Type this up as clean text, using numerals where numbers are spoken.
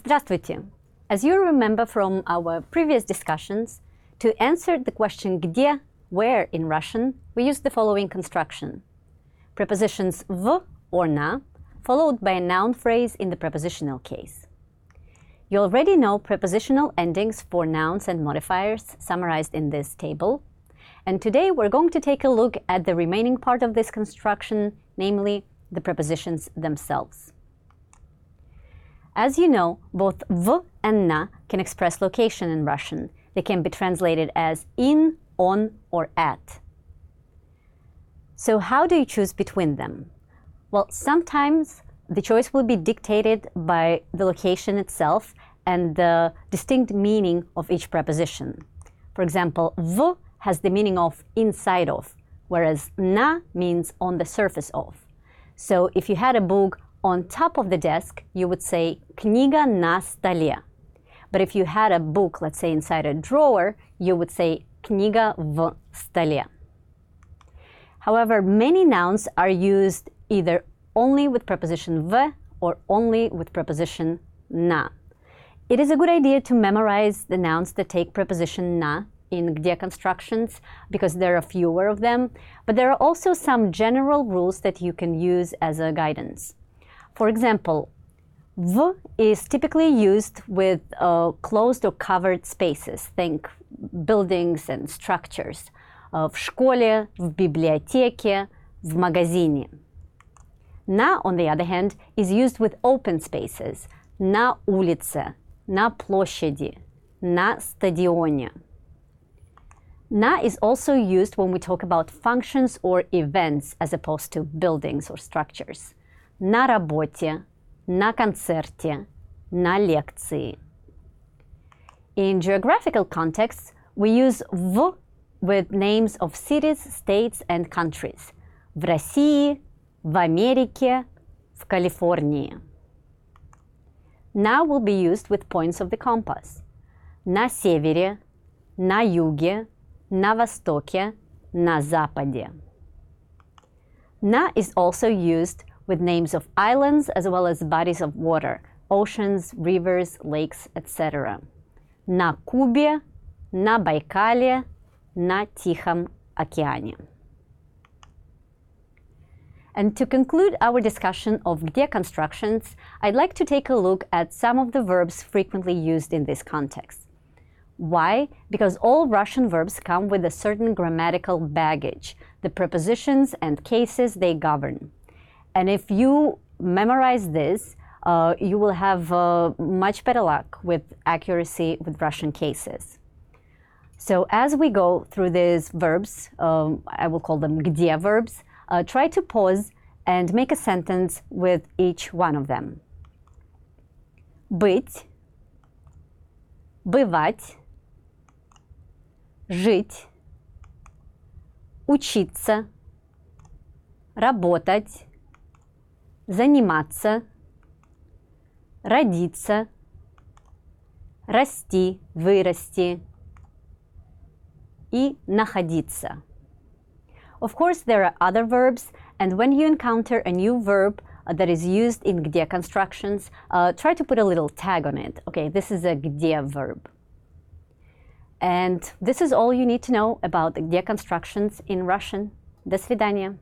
Здравствуйте! As you remember from our previous discussions, to answer the question где, where in Russian, we use the following construction. Prepositions v or na, followed by a noun phrase in the prepositional case. You already know prepositional endings for nouns and modifiers summarized in this table. And today we're going to take a look at the remaining part of this construction, namely the prepositions themselves. As you know, both v and na can express location in Russian. They can be translated as in, on, or at. So how do you choose between them? Well, sometimes the choice will be dictated by the location itself and the distinct meaning of each preposition. For example, v has the meaning of inside of, whereas na means on the surface of. So if you had a book on top of the desk, you would say книга на столе. But if you had a book, let's say inside a drawer, you would say книга в столе. However, many nouns are used either only with preposition v or only with preposition na. It is a good idea to memorize the nouns that take preposition na in где constructions because there are fewer of them, but there are also some general rules that you can use as a guidance. For example, v is typically used with closed or covered spaces. Think buildings and structures. В школе, в библиотеке, в магазине. Na, on the other hand, is used with open spaces. На улице, на площади, на стадионе. Na is also used when we talk about functions or events as opposed to buildings or structures. На работе, на концерте, на лекции. In geographical contexts, we use v with names of cities, states, and countries. В России, в Америке, в Калифорнии. Na will be used with points of the compass. На севере, на юге, на востоке, на западе. Na is also used with names of islands as well as bodies of water, oceans, rivers, lakes, etc. На Кубе, на Байкале, на Тихом океане. And to conclude our discussion of где constructions, I'd like to take a look at some of the verbs frequently used in this context. Why? Because all Russian verbs come with a certain grammatical baggage, the prepositions and cases they govern. And if you memorize this, you will have much better luck with accuracy with Russian cases. So as we go through these verbs, I will call them где verbs, try to pause and make a sentence with each one of them. Быть, бывать, жить, учиться, работать, заниматься, родиться, расти, вырасти и находиться. Of course, there are other verbs, and when you encounter a new verb that is used in где constructions, try to put a little tag on it. Okay, this is a где verb. And this is all you need to know about the где constructions in Russian. До свидания.